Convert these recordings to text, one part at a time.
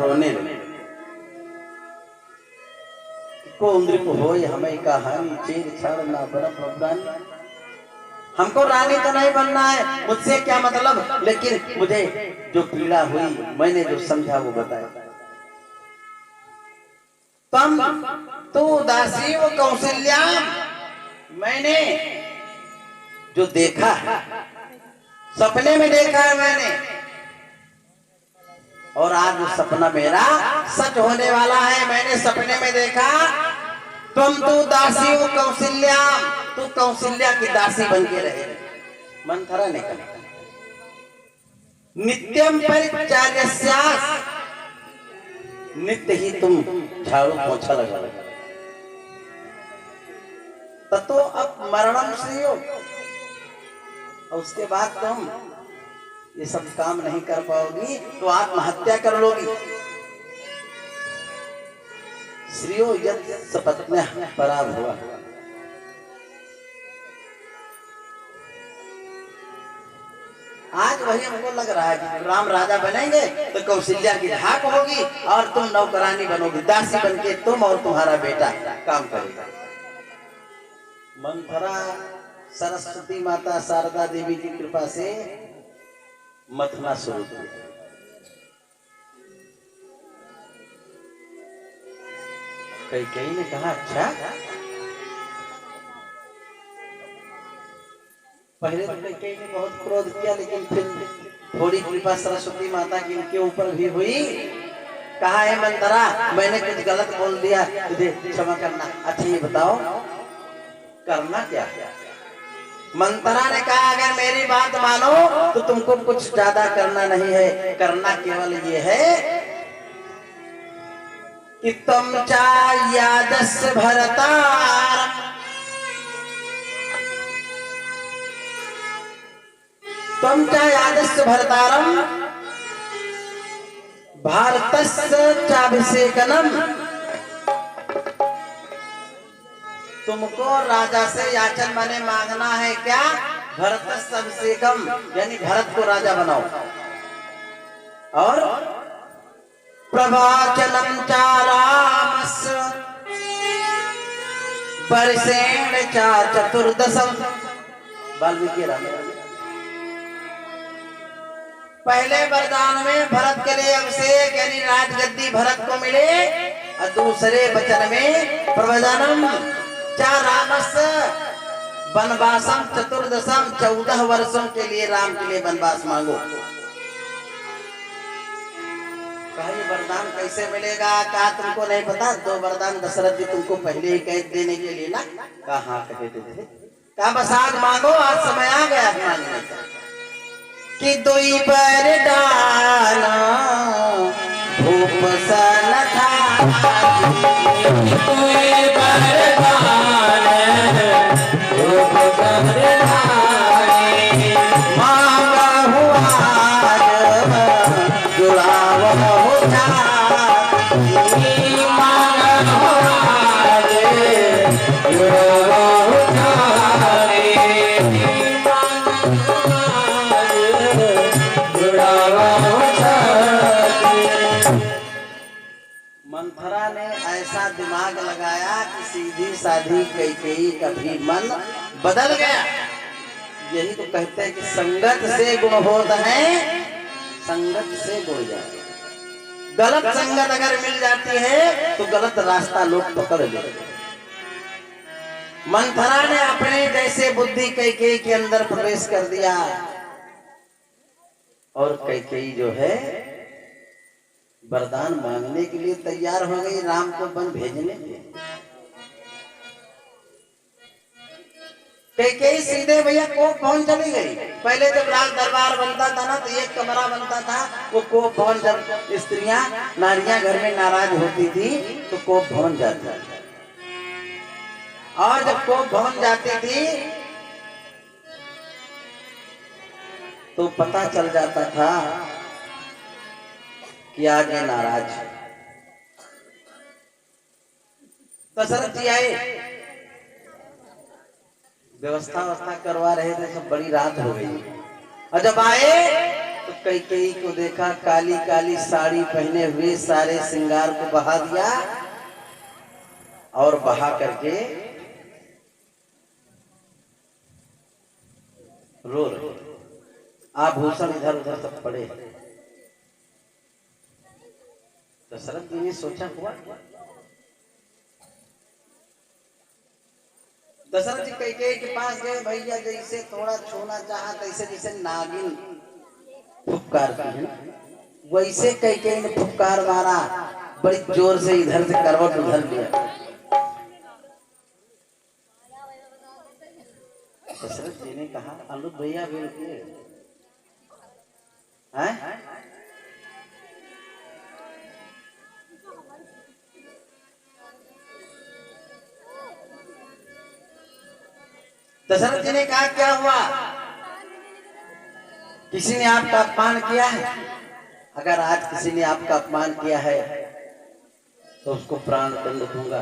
रोने लगे। को नृप होय हमें कहानी चेर छाड़ ना बरफ अफगानी। हमको रानी तो नहीं बनना है, मुझसे क्या मतलब, लेकिन मुझे जो पीड़ा हुई मैंने जो समझा वो बताया। तम तो दासी वो कौशल्या, मैंने जो देखा सपने में देखा है मैंने, और आज वो सपना मेरा सच होने वाला है। मैंने सपने में देखा तुम तो दासी हो कौशल्या, तू कौशल्या की दासी बन के रहे। मंथरा ने कहा नित्यम परिचार्यस्यास, नित्य ही तुम झाड़ू पोछा लगा। ततो अब मरणम श्रेयो, और उसके बाद तुम ये सब काम नहीं कर पाओगी तो आत्महत्या कर लोगी। श्रेयो यत् सपत्न्यः पराभवः, आज वही हमको लग रहा है कि राम राजा बनेंगे तो कौशल्या की धाक होगी और तुम नौकरानी बनोगी, दासी बनके तुम और तुम्हारा बेटा काम करेगा। मंथरा सरस्वती माता शारदा देवी की कृपा से मथना शुरू किया। कई ने कहा अच्छा, पहले तो कई ने बहुत क्रोध किया, लेकिन फिर थोड़ी कृपा सरस्वती माता की इनके ऊपर भी हुई। कहा है मंथरा मैंने कुछ गलत बोल दिया, तुझे क्षमा करना। अच्छा ये बताओ करना क्या? मंथरा ने कहा अगर मेरी बात मानो तो तुमको कुछ ज्यादा करना नहीं है, करना केवल ये है कि तुम यादस्य भरतार, तुम यादस्य भरतारम भारतस्य चाभिषेकनम, तुमको राजा से याचन माने मांगना है क्या? भरतस्य अभिषेकम, यानी भरत को राजा बनाओ, और प्रभाचलम चा रामस्य वर्षेण चा चतुर्दशम। वाल्मीकि रामायण पहले वरदान में भरत के लिए अभिषेक यानी राजगद्दी भरत को मिले, और दूसरे वचन में प्रवचनम चा रामस्य वनवासम चतुर्दशम, 14 वर्षों के लिए राम के लिए वनवास मांगो। कहा ये वरदान कैसे मिलेगा? कहा तुमको नहीं पता, 2 वरदान दशरथ जी तुमको पहले ही कह देने के लिए ना। कहा हाँ कहे थे। कहा बस आज मांगो, आज समय आ गया मांगने का। कि दुई वरदान भूप सन था, दुई वरदान भूप सन धारे, मांगा हुआ जुड़ाव हो जा, मांगा हुआ जुड़ाव हो जा। मंथरा ने ऐसा दिमाग लगाया कि सीधी साधी कैकेयी का भी मन बदल गया। यही तो कहते हैं कि संगत से गुण होता है, संगत से गुण जाता है। गलत संगत अगर मिल जाती है तो गलत रास्ता लोग पकड़ लेते हैं। मंथरा ने अपने जैसे बुद्धि कैकेयी के अंदर प्रवेश कर दिया, और कैकेयी जो है वरदान मांगने के लिए तैयार हो गई राम को वन भेजने के। कैकेयी सीधे भैया कोप भवन चली गई। पहले जब राज दरबार बनता था ना तो एक कमरा बनता था, वो कोप भवन, जब स्त्रियां नारियां घर में नाराज होती थी तो कोप भवन जाती थी, और जब कोप भवन जाती थी तो पता चल जाता था कि आज ये नाराज। दशरथ जी आए, व्यवस्था करवा रहे थे, सब बड़ी रात हो गई, और जब आए तो कैकेयी को देखा काली काली साड़ी पहने हुए, सारे श्रृंगार को बहा दिया और बहा करके रो रहे, आभूषण इधर उधर सब पड़े। दशरथ जी ने सोचा हुआ, दशरथ जी कैकेयी के पास गए, भैया जैसे थोड़ा छूना चाहा तैसे, जैसे नागिन फुफकारती है वैसे कैकेयी ने फुफकार मारा, बड़ी जोर से इधर से करवट उधर लिया। दशरथ जी ने कहा, अनुज भैया भी रुकिए, हैं? दशरथ जी ने कहा, क्या हुआ? किसी ने आपका अपमान किया है? अगर आज किसी ने आपका अपमान किया है तो उसको प्राण दंड दूंगा।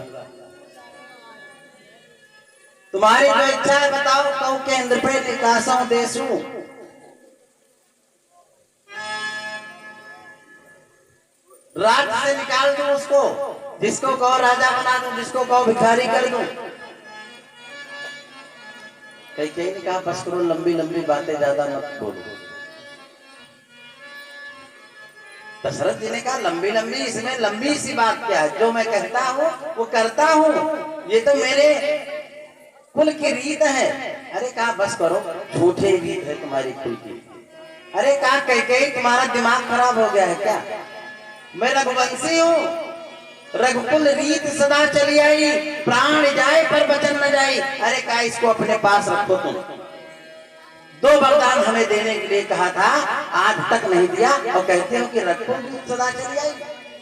तुम्हारी जो इच्छा है बताओ, कहूं के इंद्र पे निकासों देशू, राज से निकाल दूं उसको, जिसको कहो राजा बना दूं, जिसको कहो भिखारी कर दूं। कैकेयी ने कहा, बस करो, लंबी लंबी बातें ज्यादा मत बोलो। दशरथ जी ने कहा, लंबी लंबी, इसमें लंबी सी बात क्या है? जो मैं कहता हूँ वो करता हूँ, ये तो मेरे कुल की रीत है। अरे कहा, बस करो, झूठे रीत है तुम्हारी कुल की। अरे कहा, कैकेयी तुम्हारा दिमाग खराब हो गया है क्या? मैं रघुवंशी हूँ, रघुकुल रीत सदा चली आई, प्राण जाए पर वचन न जाए। अरे कहा, इसको अपने पास रखो तुम। 2 वरदान हमें देने के लिए कहा था, आज तक नहीं दिया, और कहते हो कि रघुकुल रीत सदा चली आई,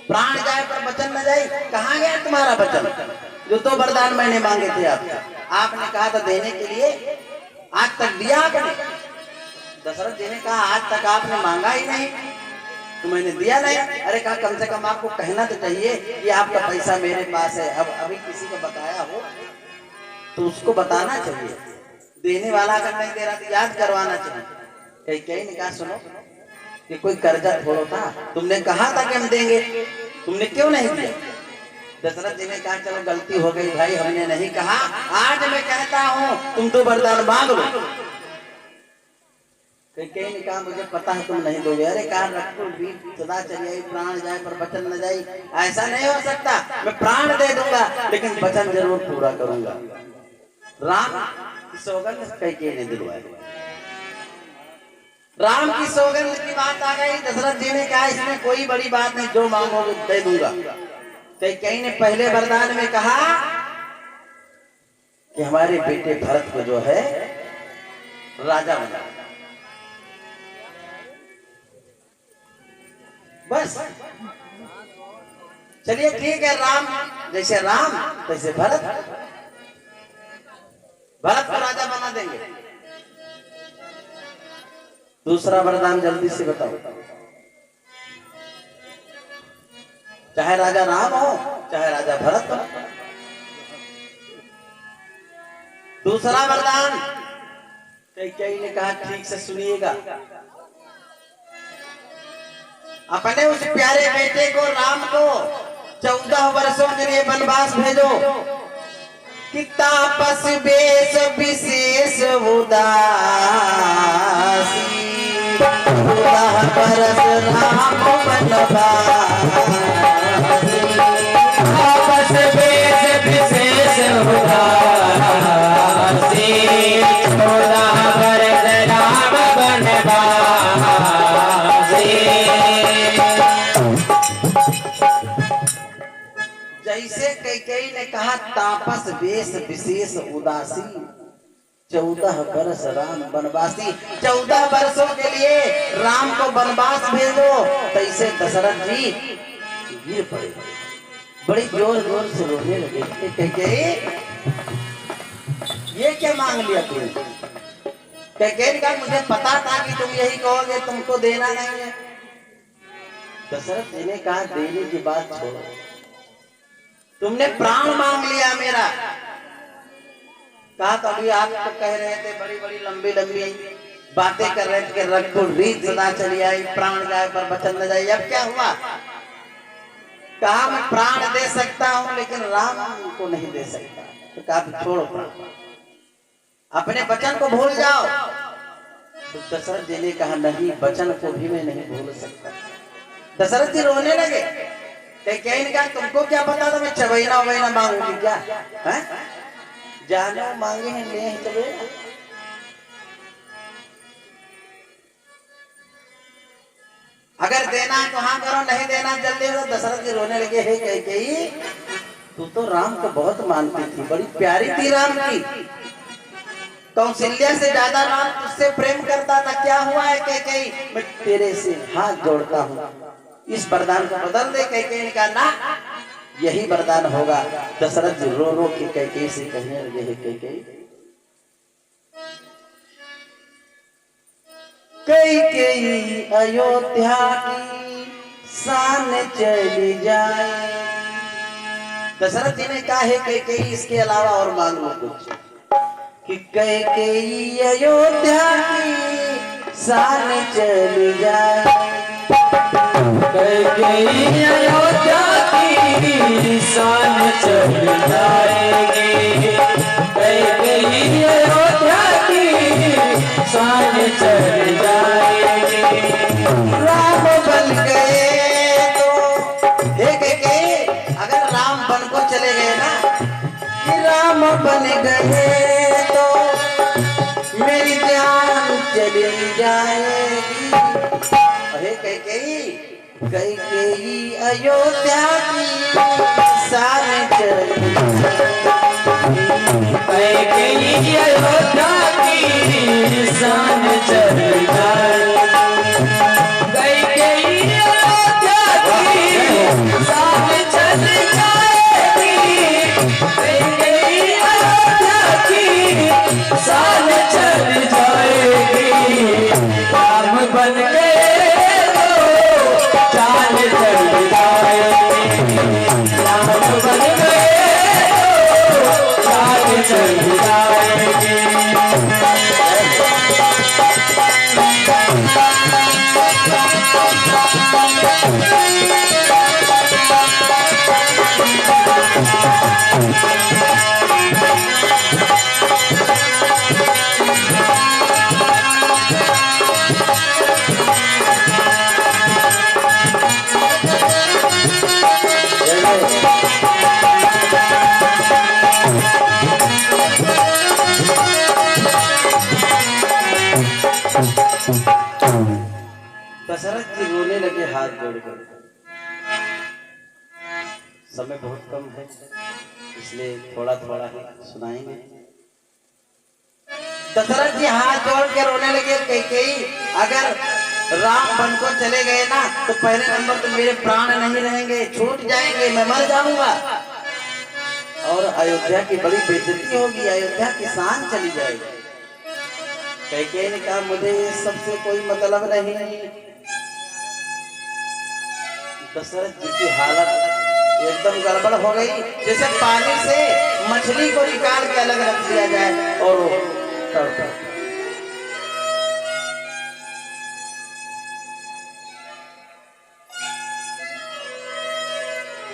प्राण जाए पर वचन न जाए। कहाँ गया तुम्हारा वचन? जो 2 वरदान मैंने मांगे थे आपसे, आपने कहा था देने के लिए, आज तक दिया आपने? दशरथ जी ने कहा, आज तक आपने मांगा ही नहीं तो मैंने दिया नहीं। अरे कहा, कम से कम आपको कहना तो चाहिए कि आपका पैसा मेरे पास है। अब अभी किसी को बताया हो तो उसको बताना चाहिए, देने वाला अगर नहीं दे रहा तो याद करवाना चाहिए। कैकेयी ने कहा, सुनो, ये कोई कर्जा थोड़ा था, तुमने कहा था कि हम देंगे, तुमने क्यों नहीं दिया? दशरथ जी ने कहा, चलो गलती हो गई भाई, हमने नहीं कहा, आज मैं कहता हूँ तुम तो वरदान मांग लो। कैकेयी ने कहा, मुझे पता है तुम नहीं दोगे। अरे कहा, रघुकुल रीत सदा चली आई, प्राण जाए पर वचन न जाए, ऐसा नहीं हो सकता। मैं प्राण दे दूंगा लेकिन वचन जरूर पूरा करूंगा। राम की सौगंध कैकेयी ने दिलवाई, राम की सौगंध की बात आ गई। दशरथ जी ने कहा, इसमें कोई बड़ी बात नहीं, जो मांगोगे दे दूंगा। कैकेयी ने पहले वरदान में कहा कि हमारे बेटे भरत को जो है राजा बना, बस। चलिए ठीक है, राम जैसे राम तैसे भरत, भरत को राजा बना देंगे। दूसरा वरदान जल्दी से बताओ, चाहे राजा राम हो चाहे राजा भरत हो। दूसरा वरदान कैकेयी ने कहा, ठीक से सुनिएगा, अपने उस प्यारे बेटे को राम को 14 वर्षों के लिए वनवास भेजो, कि तापस बेश विशेष उदासी, 14 बरस राम वनवासी, तापस बेश विशेष उदासी, 14 बरस राम वनवासी। जैसे कैकेयी ने कहा, तापस वेश विशेष उदासी, 14 वर्ष राम वनवासी, 14 वर्षों के लिए राम को वनवास भेजो। तैसे दशरथ जी गिर पड़े, बड़ी जोर जोर से रोने लगे। कैकेयी, ये क्या मांग लिया तुमने? कैकेयी ने कहा, मुझे पता था कि तुम यही कहोगे, तुमको देना नहीं है। दशरथ जी ने कहा, देने की बात छोड़ो, तुमने प्राण मांग लिया मेरा। कहा, तो अभी आप तो कह रहे थे बड़ी बड़ी लंबी लंबी बातें कर रहे थे कि रघुकुल रीत सदा चली आई, प्राण जाए पर वचन न जाए। अब क्या हुआ? कहा मैं प्राण दे सकता हूं लेकिन राम को नहीं दे सकता। तो कहा छोड़ो प्राण, अपने वचन को भूल जाओ। तो दशरथ जी ने कहा नहीं, वचन को भी मैं नहीं भूल सकता। दशरथ जी रोने लगे। कहीं ने कहा तुमको क्या पता था मैं चबैना वबैना मांगूंगी क्या है? जानो मांगे हैं ले चबैना। अगर देना तो हाँ करो, नहीं देना जल्दी हो। दशरथ जी रोने लगे। हे कैकेयी, तू तो राम को बहुत मानती थी, बड़ी प्यारी थी राम की, कौशल्या से ज्यादा राम तुझसे प्रेम करता था। क्या हुआ है कैकेयी? मैं तेरे से हाथ जोड़ता हूँ, इस वरदान को बदल दे। कैकेयी ने कहा ना, यही वरदान होगा। दशरथ जी रो रो के कैकेयी से कहने लगे, हे कैकेयी, कैकेयी अयोध्या की शान चली जाए। दशरथ जी ने कहा, हे कैकेयी, इसके अलावा और मांग लो कुछ। कि कैकेयी अयोध्या की शान चली जाए, कैकेयी अयोध्या की शान चली जाएगी, कैकेयी अयोध्या की शान चली जाएगी। राम बन गए तो हे कैकेयी, अगर राम बन को चले गए ना, कि राम बन गए तो मेरी जान चली जाएगी। अरे कैकेयी, कैकेयी अयोध्या की शान चली जाएगी, कैकेयी अयोध्या की शान चली जाएगी, कैकेयी अयोध्या की शान चली जाएगी, कैकेयी अयोध्या की शान चली जाएगी। राम बन गए तो जान चली जाएगी, राम बन गए तो जान चली जाएगी। दशरथ जी रोने लगे हाथ जोड़कर। समय बहुत कम है, इसलिए थोड़ा थोड़ा ही सुनाएंगे। दशरथ जी हाथ जोड़ के रोने लगे। कैकेयी, अगर राम बन को चले गए ना, तो पहले नंबर तो मेरे प्राण नहीं रहेंगे, छूट जाएंगे, मैं मर जाऊंगा, और अयोध्या की बड़ी बेइज्जती होगी, अयोध्या की शान चली जाएगी। कैकेयी ने कहा मुझे सबसे कोई मतलब नहीं। दशरथ जी की हालत एकदम गड़बड़ हो गई, जैसे पानी से मछली को निकाल के अलग रख दिया जाए और तड़पा।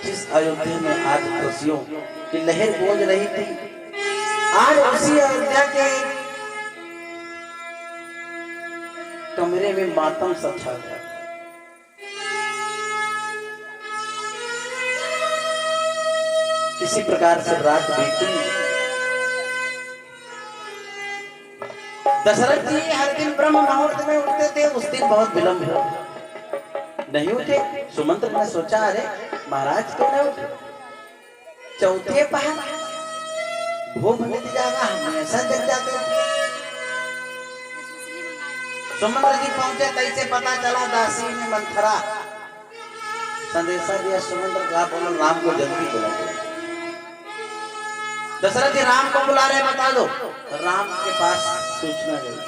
जिस अयोध्या में आज खुशियों की लहर गूंज रही थी, आज उसी अयोध्या के कमरे में मातम सा छा गया। किसी प्रकार से रात बीती। दशरथ जी हर दिन ब्रह्म मुहूर्त में उठते थे, उस दिन बहुत विलंब हुआ, नहीं उठे। सुमंत्र ने सोचा अरे महाराज क्यों नहीं उठे? चौथे पहर भूख मिट जाएगा, हमेशा जग जाते हैं। सुमंत्र जी पहुंचे, तैसे पता चला दासी ने मंथरा संदेशा दिया। सुमंत्र का बोलो राम को जल्दी बुलाओ। दशरथ जी राम को बुला रहे, बता दो। राम के पास सूचना गई।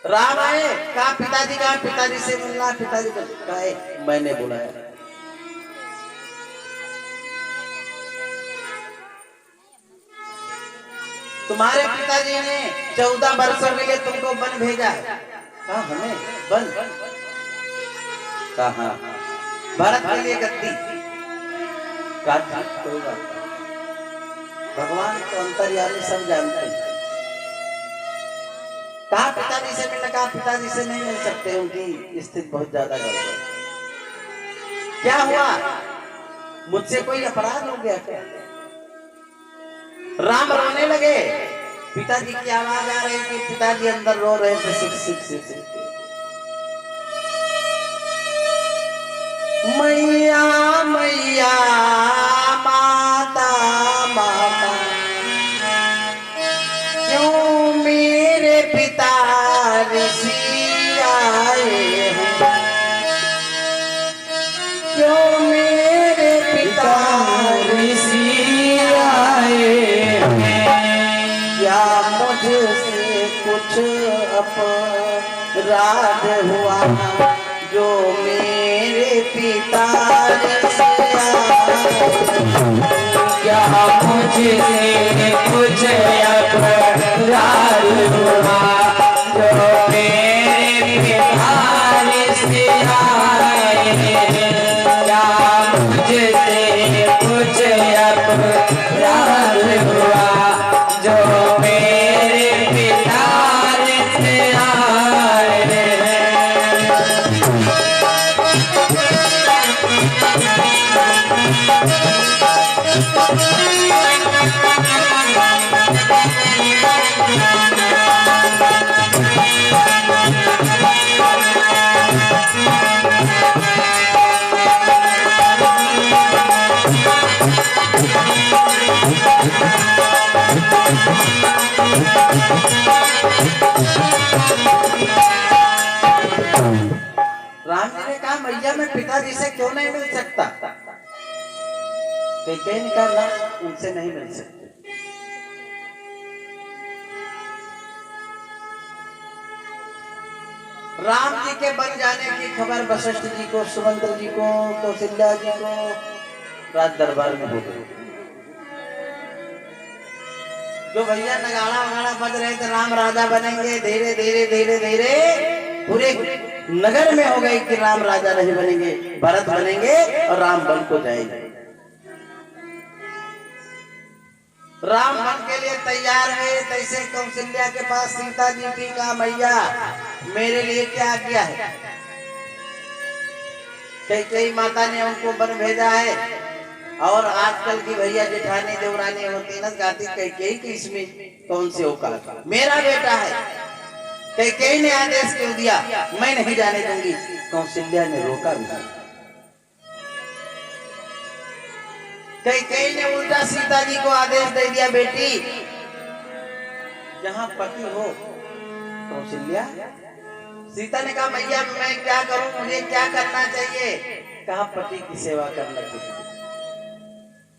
राम आए, कहा पिताजी कहा, पिताजी से मिलना। पिताजी को कहा मैंने बुलाया। तुम्हारे पिताजी ने 14 वर्षों के लिए तुमको वन भेजा है। कहा हमें वन? कहा भारत के लिए गद्दी। कहा कोई बात नहीं। भगवान तो अंतर्यामी सब जानते हैं। कहा पिताजी से मिलने, कहा पिताजी से नहीं मिल सकते, उनकी स्थिति बहुत ज्यादा गड़बड़। क्या हुआ? मुझसे कोई अपराध हो गया क्या? राम रोने लगे। पिताजी की आवाज आ रही थी, पिताजी अंदर रो रहे थे, सिक सिक सिक सिक। मैया मैया माता माता, क्यों मेरे पिता ऋषि आए हैं, क्यों मेरे पिता ऋषि आए हैं, क्या मुझसे कुछ अपराध हुआ जो मेरे पिता ऋषि आए, क्या मुझसे कुछ अपराध हुआ जो मेरे पिता ऋषि आए हैं, क्या मुझसे कुछ अपराध हुआ जो मेरे पिता ऋषि आए हैं। राम जी ने कहा मैया मैं पिताजी से क्यों नहीं मिल सकता? कहीं निकालना, उनसे नहीं मिल सकते। राम जी के बन जाने की खबर वशिष्ठ जी को, सुमंत्र जी को, कौशल्या जी को राज दरबार में हो गई। जो भैया नगाड़ा वगाड़ा बज रहे थे, राम राजा बनेंगे, धीरे धीरे धीरे धीरे पूरे नगर में हो गई कि राम राजा नहीं बनेंगे, भरत बनेंगे और राम बन को जाएंगे। राम बन के लिए तैयार है। तैसे कौशल्या के पास सीता जी थी, कहा मैया मेरे लिए क्या किया है? कई माता ने उनको वन भेजा है, और आजकल की भैया जेठानी देवरानी होती न गाती कई इसमें कौन से औकात, मेरा बेटा है। कई ने आदेश क्यों दिया? मैं नहीं जाने दूंगी। कौशल्या ने रोका भी। कई ने उल्टा सीता जी को आदेश दे दिया, बेटी जहां पति हो। कौशल्या, सीता ने कहा मैया मैं क्या करूं, मुझे क्या करना चाहिए? कहा पति की सेवा करना चाहिए।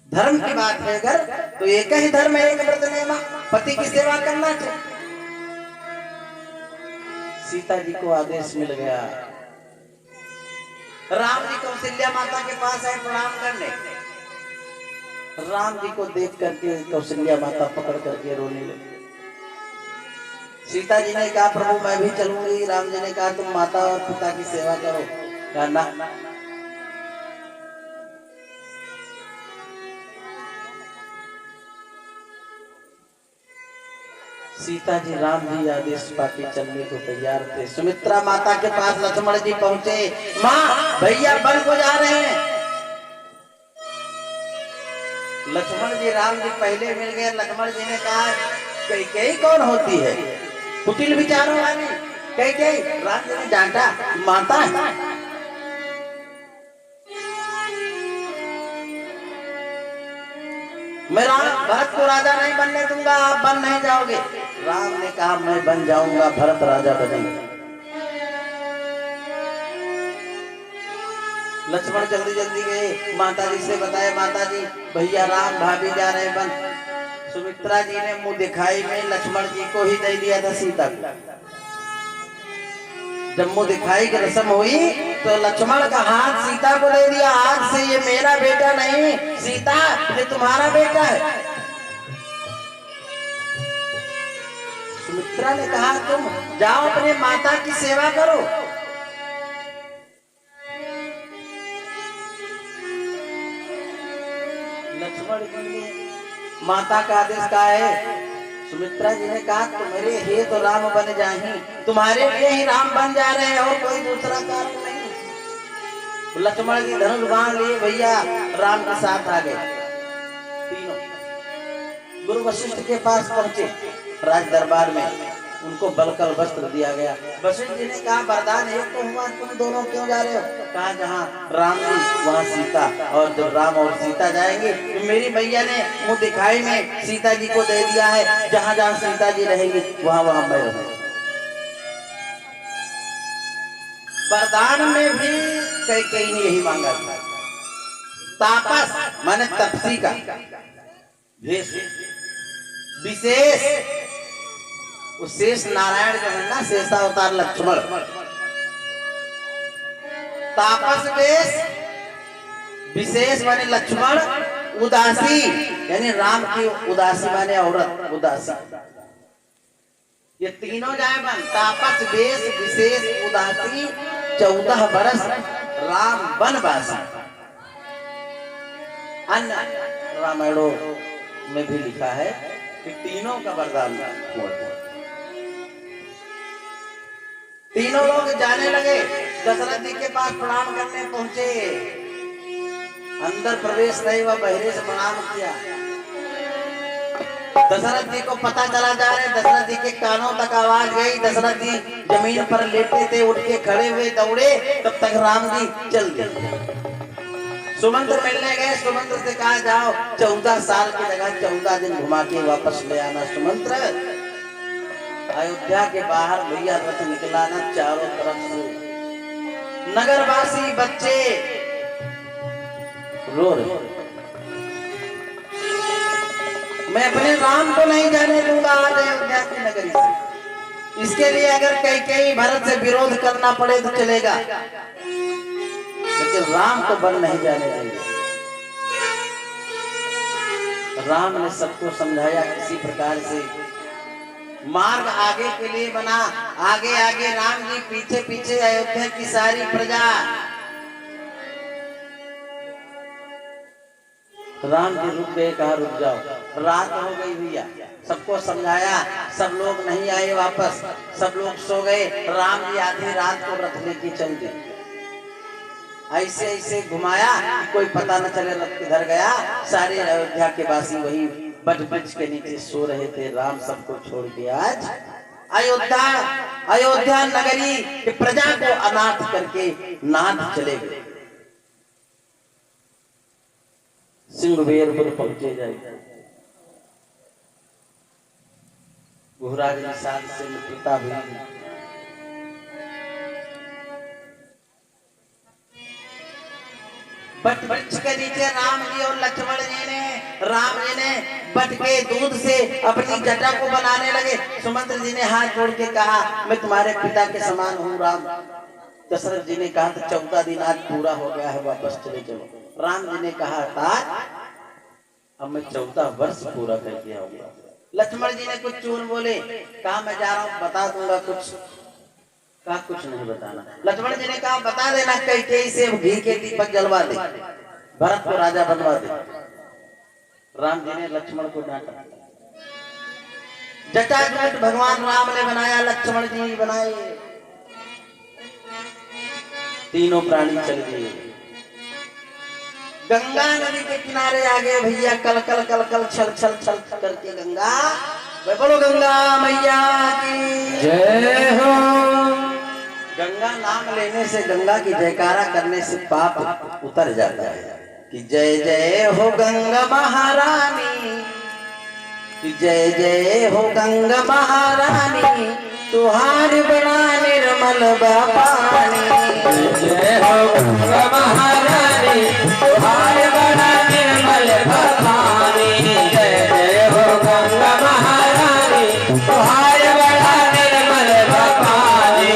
धर्म की बात है अगर तो एक ही धर्म है, एक व्रत नियम, पति की सेवा करना चाहिए। सीता जी को आदेश मिल गया। राम जी कौशल्या माता के पास आए प्रणाम करने। राम जी को देख करके कौशल्या माता पकड़ करके रोने लगी। सीता जी ने कहा प्रभु मैं भी चलूंगी। राम जी ने कहा तुम माता और पिता की सेवा करो। कहा ना। सीता जी राम जी आदेश पाके चलने को तैयार थे। सुमित्रा माता के पास लक्ष्मण जी पहुंचे। माँ भैया वन को जा रहे हैं। लक्ष्मण जी राम जी पहले मिल गए। लक्ष्मण जी ने कहा कई कौन होती है? कुटिल विचारों वाली कई। राम जी ने डांटा माता है। मैं भरत को राजा नहीं बनने दूंगा, आप बन नहीं जाओगे। राम ने कहा मैं बन जाऊंगा, भरत राजा बनेंगे। लक्ष्मण जल्दी जल्दी गए, माता जी से बताया माता जी भैया राम भाभी जा रहे बन। सुमित्रा जी ने मुंह दिखाई में लक्ष्मण जी को ही दे दिया था सीता को। जब मुंह दिखाई की रस्म हुई तो लक्ष्मण का हाथ सीता को दे दिया। आज से ये मेरा बेटा नहीं, सीता ये तुम्हारा बेटा है। सुमित्रा ने कहा तुम जाओ अपने माता की सेवा करो। लक्ष्मण जी ने माता का आदेश का है। सुमित्रा जी ने कहा तुम्हारे हे तो राम बन जाए, तुम्हारे लिए ही राम बन जा रहे हैं और कोई दूसरा कारण नहीं। लक्ष्मण जी धनुष बाण लिए भैया राम के साथ आ गए। तीनों गुरु वशिष्ठ के पास पहुंचे राज दरबार में, उनको बलकल वस्त्र दिया गया। वशिष्ठ जी ने कहा वरदान एक तो हुआ, तुम दोनों क्यों जा रहे हो? कहा जहाँ राम जी वहाँ सीता, और जब राम और सीता जाएंगे तो मेरी मैया ने मुँह दिखाई में सीता जी को दे दिया है, जहाँ जहाँ सीता जी रहेंगी वहाँ वहाँ मैं रहूंगा। वरदान में भी कई ने यही मांगा था, तापस माने तपसी का भेष, विशेष शेष नारायण जो है ना, शेषावतार लक्ष्मण, तापस वेश, विशेष माने लक्ष्मण, उदासी यानी राम की उदासी माने औरत उदासी, ये तीनों जाए बन तापस वेश विशेष उदासी 14 बरस राम वनवासी। अन्य रामायणों में भी लिखा है कि तीनों का वरदान हुआ। तीनों लोग जाने लगे, दशरथ जी के पास प्रणाम करने पहुंचे। अंदर प्रवेश नहीं हुआ, बहरे से प्रणाम किया। दशरथ जी को पता चला जा रहे, दशरथ जी के कानों तक आवाज गई। दशरथ जी जमीन पर लेटे थे, उठ के खड़े हुए दौड़े, तब तक राम जी चल गए। सुमंत्र मिलने गए, सुमंत्र से कहा जाओ 14 साल की जगह 14 दिन घुमा के वापस ले आना। सुमंत्र अयोध्या के बाहर भैया रथ निकला ना, चारों तरफ से नगरवासी बच्चे रो रहे, मैं अपने राम को नहीं जाने दूंगा आज अयोध्या की नगरी से। इसके लिए अगर कई भरत से विरोध करना पड़े तो चलेगा, लेकिन राम को बन नहीं जाने देंगे। राम ने सबको समझाया, किसी प्रकार से मार्ग आगे के लिए बना। आगे आगे राम जी, पीछे पीछे अयोध्या की सारी प्रजा। राम जी रुक गए, कहा रुक जाओ, रात हो गई भैया। सबको समझाया, सब लोग नहीं आए वापस, सब लोग सो गए। राम जी आधी रात को रथ लेके चल गए। ऐसे ऐसे घुमाया कि कोई पता न चले रथ किधर गया। सारे अयोध्या के वासी वही बट वृक्ष के नीचे सो रहे थे। राम सबको छोड़ के आज अयोध्या नगरी के प्रजा को अनाथ करके नाथ चले गए। सिंहवेरपुर पहुंचे जाए, गुहराज निषाद से मित्रता हुई। बट वृक्ष के नीचे राम जी और लक्ष्मण जी ने, राम जी ने बट के दूध से अपनी जटा को बनाने लगे। सुमंत्र जी ने हाथ जोड़ के कहा मैं तुम्हारे पिता के समान हूँ राम। दशरथ जी ने कहा 14 दिन आज पूरा हो गया है, वापस चले चलो। राम जी ने कहा अब मैं 14 वर्ष पूरा करके आऊंगा। लक्ष्मण जी ने कुछ चूर बोले, कहा मैं जा रहा हूँ, बता दूंगा कुछ। कहा कुछ नहीं बताना। लक्ष्मण जी ने कहा बता देना, कई से घी के दीपक जलवा दे, भरत को राजा बनवा दे। राम जी ने लक्ष्मण को डांटा। जटाजूट भगवान राम ने बनाया, लक्ष्मण जी बनाए। तीनों प्राणी चल गए। गंगा नदी के किनारे आ गए भैया। कल कल कल कल छल छल छल करके गंगा, बोलो गंगा मैया की जय हो। गंगा नाम लेने से, गंगा की जयकारा करने से पाप उतर जाता है। कि जय जय हो गंगा महारानी, कि जय जय हो गंगा महारानी, तुहार बड़ा निर्मल पानी। जय हो गंगा महारानी, तुहार बड़ा निर्मल पानी। जय जय हो गंगा महारानी, तुहार बड़ा निर्मल पानी।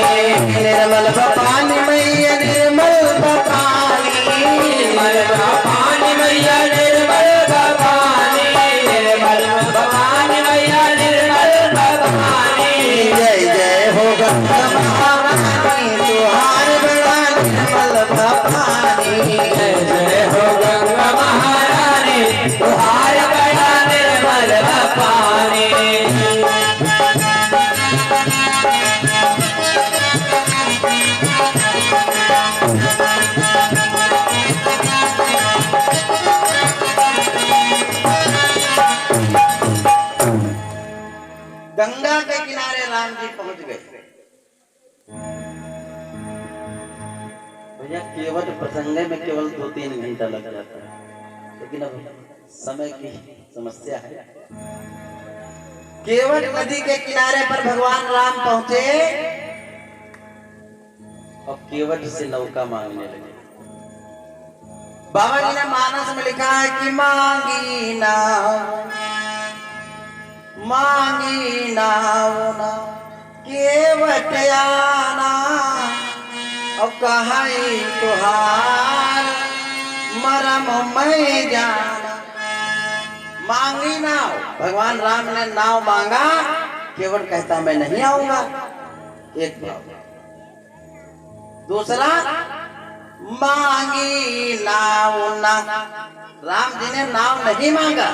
निर्मल पानी मैया, निर्मल पानी, निर्मल पानी मैया, निर्मल पानी। निर्मल पानी मैया, निर्मल पानी। महारानी तुहार बड़ा निर्मल पानी। जय जय हो गंगा महारानी तुहार बड़ा निर्मल पानी। गंगा के किनारे राम जी पहुंच गए। भैया केवट प्रसंग में केवल 2-3 घंटा लग जाता है, लेकिन अब समय की समस्या है। केवट नदी के किनारे पर भगवान राम पहुंचे और केवट से नौका मांगने लगे। बाबा जी ने मानस में लिखा है कि मांगी नाव ना केवट आना, और कहाई तुहार मरम मैं जाना। मांगी नाव, भगवान राम ने नाव मांगा, केवट कहता मैं नहीं आऊंगा। एक बात। दूसरा, मांगी नाव ना, राम जी ने नाव नहीं मांगा।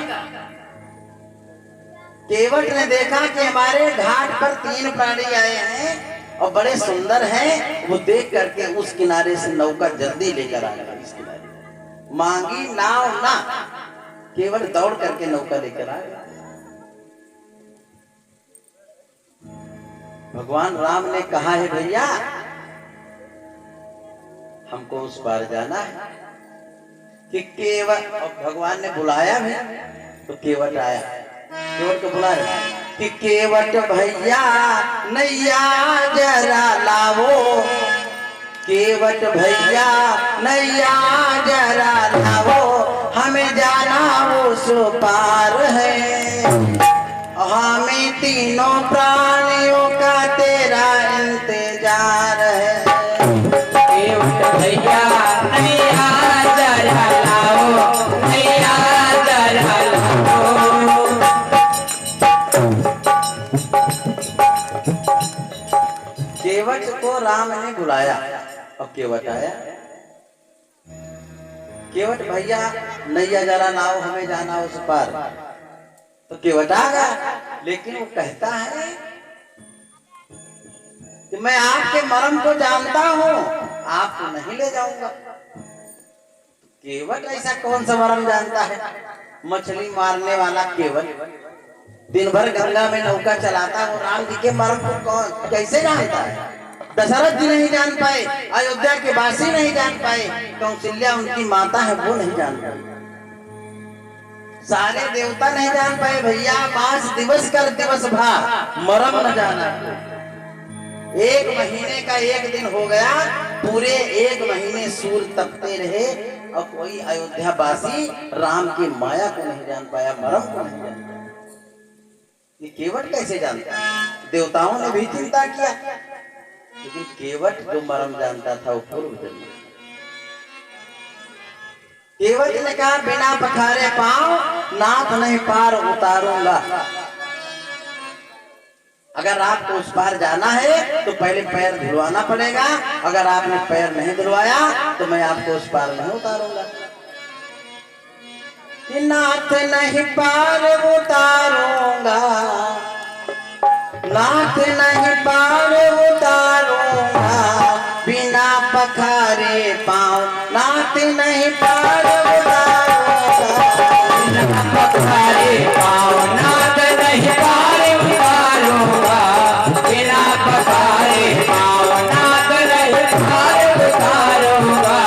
केवट ने देखा कि हमारे घाट पर 3 प्राणी आए हैं और बड़े सुंदर हैं, वो देख करके उस किनारे से नौका जल्दी लेकर आ गया। इस किनारे मांगी नाव ना, केवट दौड़ करके नौका लेकर आ गया। भगवान राम ने कहा है भैया हमको उस पार जाना है कि केवट, और भगवान ने बुलाया भी तो केवट आया। केवट को बुलाया कि केवट भैया नैया जरा लावो, केवट भैया नैया जरा लावो, हमें जाना उस पार है, हमें तीनों प्राणियों का तेरा इंतजार है। केवट भैया नैया जरा लाओ, नैया जरा लाओ। केवट को राम ने बुलाया और केवट आया। केवट भैया नैया जरा लाओ, हमें जाना उस पार। तो केवट आ गया, लेकिन वो कहता है कि मैं आपके मरम को जानता हूं, आपको नहीं ले जाऊंगा। केवट ऐसा कौन सा मरम जानता है? मछली मारने वाला केवट दिन भर गंगा में नौका चलाता, वो राम जी के मरम को कौन कैसे जानता है? दशरथ जी नहीं जान पाए, अयोध्या के वासी नहीं जान पाए, कौशल्या उनकी माता है वो नहीं जान पाई, सारे देवता नहीं जान पाए। भैया 5 दिवस कर दिवस भा मरम न जाना। 1 महीने का 1 दिन हो गया, पूरे 1 महीने सूर्य तपते रहे और कोई अयोध्या वासी राम की माया को नहीं जान पाया, मरम को नहीं जान पाया। ये केवट कैसे जानता? देवताओं ने भी चिंता किया, लेकिन केवट जो मरम जानता था वो पूर्व जन्म। केवट ने कहा बिना पखारे पांव नाथ नहीं पार उतारूंगा। अगर आपको उस पार जाना है तो पहले पैर धुलवाना पड़ेगा, अगर आपने पैर नहीं धुलवाया तो मैं आपको उस पार नहीं उतारूंगा। नाथ नहीं पार उतारूंगा, नाथ नहीं पार उतारूंगा, बिना पखारे पाँव नाथ नहीं पार उतारूंगा, बिना पखारे पाँव नाथ नहीं पार उतारूंगा, बिना पखारे पाँव नाथ नहीं पार उतारूंगा।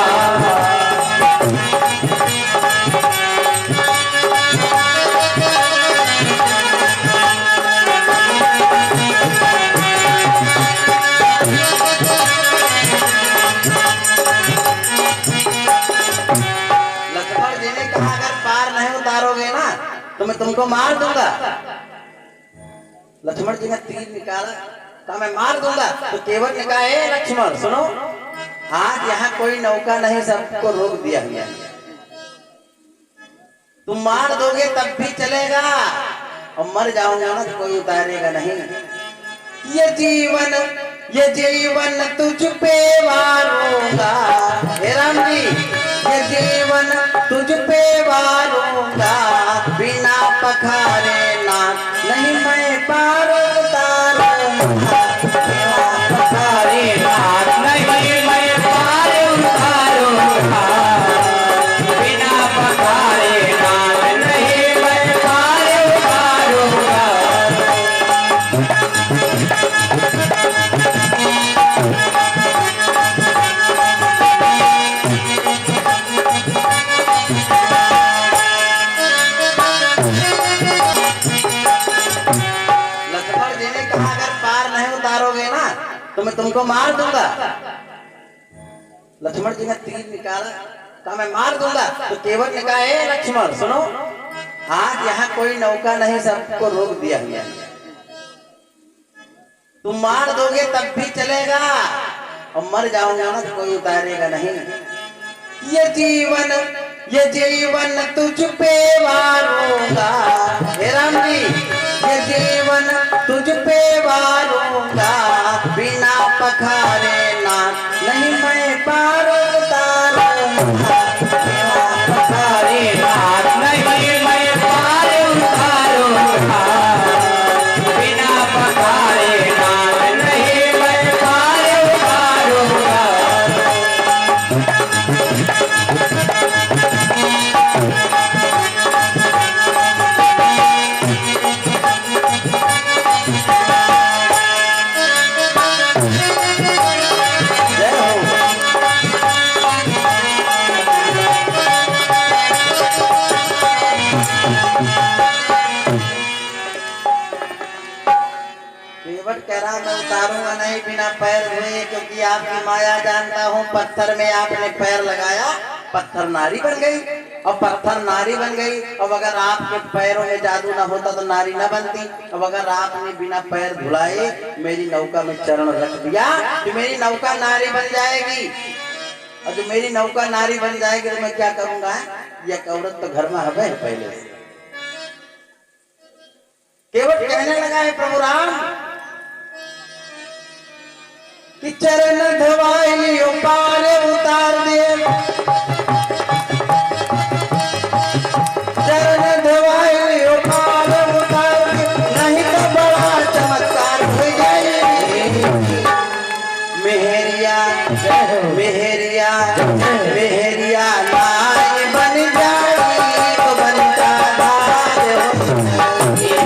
तो मैं तुमको मार दूंगा। लक्ष्मण जी ने तीर निकाला, कहा मैं मार दूंगा। तो केवट ने कहा ए लक्ष्मण सुनो, आज यहाँ कोई नौका नहीं, सबको रोक दिया गया, तुम मार दोगे तब भी चलेगा और मर जाऊंगा ना तो कोई उतारेगा नहीं। ये जीवन ये जीवन तुझ पे वारूंगा, हे राम जी ये जीवन तुझ पे वारूंगा, बिना पखारे ना नहीं मैं पार उतारूंगा, बिना पखारे नाथ नहीं मैं पार उतारूंगा, बिना पखारे नाथ नहीं मैं पार उतारूंगा। लक्ष्मण जी ने कहा अगर पार नहीं उतारोगे ना तो मैं तुमको मार दूंगा। लक्ष्मण जी ने तीर निकाला, कहा मैं मार दूंगा। तो केवट ने कहा ए लक्ष्मण सुनो, आज यहाँ कोई नौका नहीं, सबको रोक दिया गया, तुम मार दोगे तब भी चलेगा और मर जाऊंगा ना तो कोई उतारेगा नहीं। ये जीवन तुझ पे वारूंगा, हे राम जी ये जीवन तुझ पे वारूंगा, बिना पखारे ना नहीं मैं पार उतारूंगा, बिना पखारे नाथ नहीं मैं पार उतारूंगा, बिना पखारे नाथ नहीं मैं पार उतारूंगा। जय हो। केवट कह रहा मैं उतारूंगा नहीं बिना पैर धोए, क्योंकि आपकी माया जानता हूँ। पत्थर में आपने पैर लगाया, पत्थर नारी बन गई, और पत्थर नारी बन गई। अब अगर आपके पैरों में जादू ना होता तो नारी ना बनती। अब अगर आपने बिना पैर धुलाए मेरी नौका में चरण रख दिया तो मेरी नौका नारी बन जाएगी, और जो मेरी नौका नारी बन जाएगी तो मैं क्या करूंगा? यह औरत तो घर में हवे पहले से। केवट कहने लगा है प्रभु राम कि चरण धवाई लियो पार उतार दे, चरण धवाई लियो पार उतार दे, नहीं तो बड़ा चमत्कार हो जाए। मेहरिया मेहरिया मेहरिया नाई बन जाए तो बनता धार हो,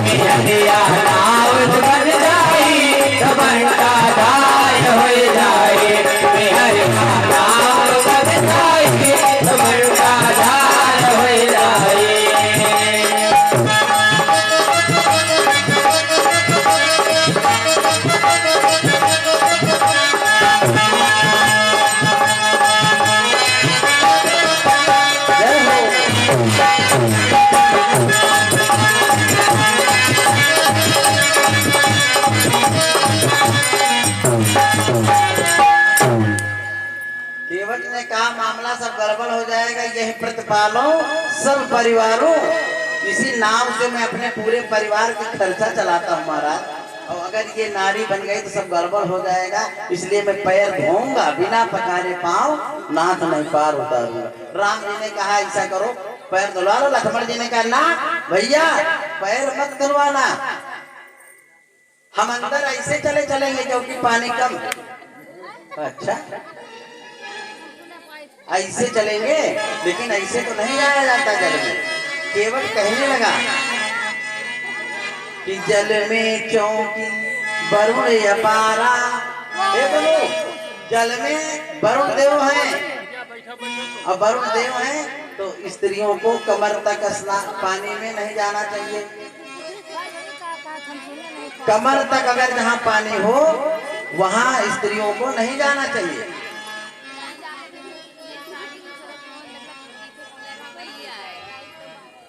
मेहरिया नाव बन जाए तो बनता दाय हो जाए, मेहरिया नाव बन जाए तो बनता दाय हो जाए। जय हो। केवट ने कहा मामला सब गड़बड़ हो जाएगा, यही प्रतिपालों सब परिवारों, इसी नाम से मैं अपने पूरे परिवार का खर्चा चलाता हूँ महाराज। और अगर ये नारी बन गई तो सब गड़बड़ हो जाएगा, इसलिए मैं पैर धोऊंगा, बिना पखारे पाँव नाथ नहीं पार उतारूंगा। राम जी ने कहा ऐसा करो पैर धुला लो। लक्ष्मण जी ने कहा ना भैया पैर मत धुलवाना, हम अंदर ऐसे चले चलेंगे क्योंकि पानी कम है। अच्छा ऐसे चलेंगे, लेकिन ऐसे तो नहीं जाया जाता जल में। केवट कहने लगा कि जल में चौकी वरुण अपारा, हे बोलो जल में वरुण देव हैं, और वरुण देव हैं तो स्त्रियों को कमर तक स्नान पानी में नहीं जाना चाहिए। कमर तक अगर जहाँ पानी हो वहाँ स्त्रियों को नहीं जाना चाहिए।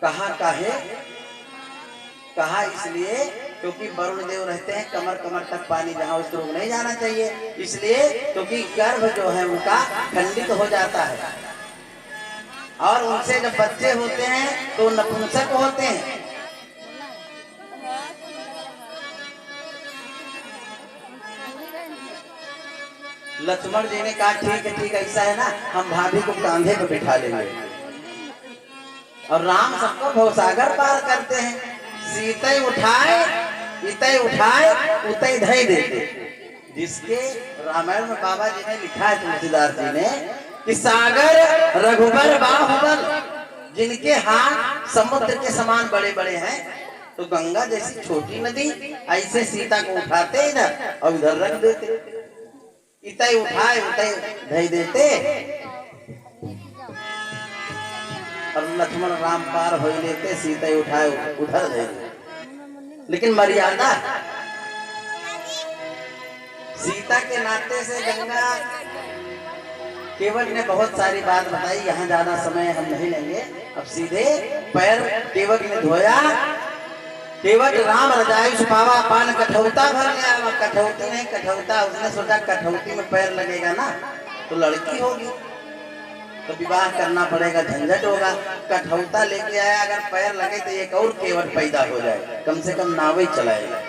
कहा काहे? कहा इसलिए क्योंकि वरुण देव रहते हैं कमर कमर तक पानी, जहाँ उस लोग नहीं जाना चाहिए। इसलिए क्योंकि गर्भ जो है उनका खंडित हो जाता है, और उनसे जब बच्चे होते हैं तो नपुंसक होते हैं। लक्ष्मण जी ने कहा ठीक है ठीक है, ऐसा है ना, हम भाभी को कांधे पे बिठा लेंगे। और राम सबको भवसागर पार करते हैं। सीते उठाए, इतै उठाए, उतै धई देते। जिसके रामायण में बाबा जी ने लिखा है, तुलसीदास जी ने, कि सागर रघुबर बाहुबल, जिनके हाथ समुद्र के समान बड़े बड़े हैं, तो गंगा जैसी छोटी नदी ऐसे सीता को उठाते इधर और इधर रख देते। इतै उठाए उतै धई देते और लक्ष्मण राम पार हो लेते, सीता उठाए उधर धई देते। लेकिन मर्यादा, सीता के नाते से गंगा केवट ने बहुत सारी बात बताई, यहाँ ज्यादा समय हम नहीं लेंगे। अब सीधे पैर केवट ने धोया। केवट राम रजाई छुपावा पान कठौता भर लिया। कठौती नहीं कठौता, उसने सोचा कठौती में पैर लगेगा ना तो लड़की होगी, तो विवाह करना पड़ेगा, झंझट होगा। कठौता लेके आया, अगर पैर लगे तो एक और केवट पैदा हो जाए, कम से कम नाव ही चलाएगा।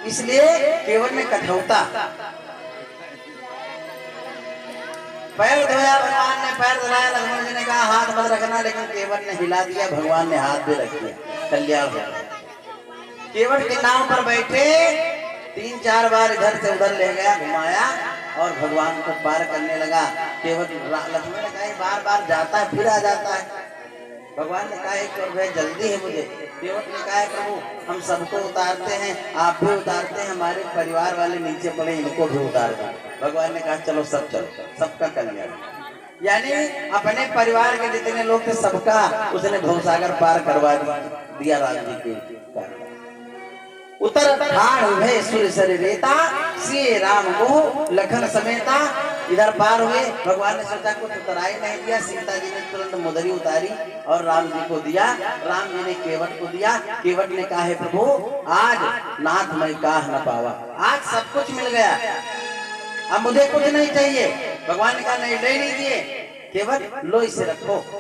इसलिए केवट ने कठौता पैर धोया। भगवान ने पैर धोया, लक्ष्मण जी ने कहा हाथ मत रखना, लेकिन केवट ने हिला दिया, भगवान ने हाथ भी रख दिया, कल्याण हो। केवट के नाव पर बैठे 3-4 बार इधर से उधर ले गया, घुमाया और भगवान को पार करने लगा। केवट लक्ष्मण ने कहा बार बार जाता है फिर आ जाता है। भगवान ने कहा एक और भाई जल्दी है मुझे। केवट ने कहा प्रभु हम सबको उतारते हैं, आप भी उतारते हैं, हमारे परिवार वाले नीचे पड़े इनको भी उतार दो। भगवान ने कहा चलो सब चलो, सबका कल्याण। यानी अपने परिवार के जितने लोग थे सबका उसने भवसागर पार करवा दिया। राम जी के उतर ठाण हुए सूर्य सर रेता, सिए राम को लखन समेता। इधर पार हुए, भगवान ने सोचा कुछ उतराई नहीं दिया। सीता जी ने तुरंत मुदरी उतारी और राम जी को दिया। राम जी ने केवट को दिया। केवट ने कहा है प्रभु आज नाथ मैं काह न पावा, आज सब कुछ मिल गया, अब मुझे कुछ नहीं चाहिए। भगवान ने कहा नहीं ले लीजिए केवट, लो इसे रखो।